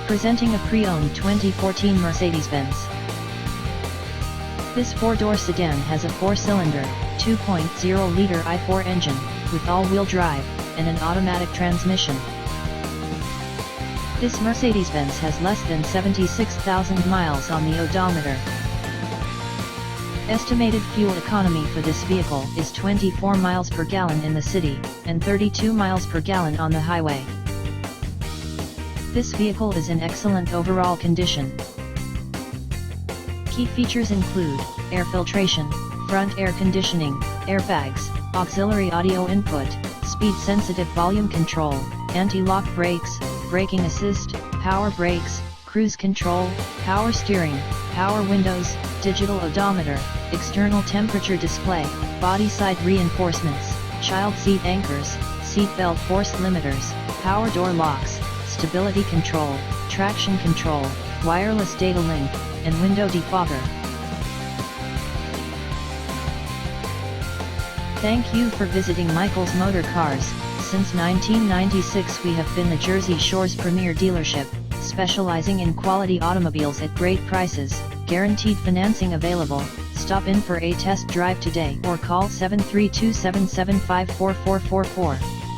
Presenting a pre-owned 2014 Mercedes-Benz. This four-door sedan has a four-cylinder, 2.0-liter i4 engine, with all-wheel drive, and an automatic transmission. This Mercedes-Benz has less than 76,000 miles on the odometer. Estimated fuel economy for this vehicle is 24 miles per gallon in the city, and 32 miles per gallon on the highway. This vehicle is in excellent overall condition. Key features include air filtration, front air conditioning, airbags, auxiliary audio input, speed-sensitive volume control, anti-lock brakes, braking assist, power brakes, cruise control, power steering, power windows, digital odometer, external temperature display, body side reinforcements, child seat anchors, seat belt force limiters, power door locks, stability control, traction control, wireless data link, and window defogger. Thank you for visiting Michael's Motorcars. Since 1996 we have been the Jersey Shore's premier dealership, specializing in quality automobiles at great prices, guaranteed financing available. Stop in for a test drive today or call 732-775-4444.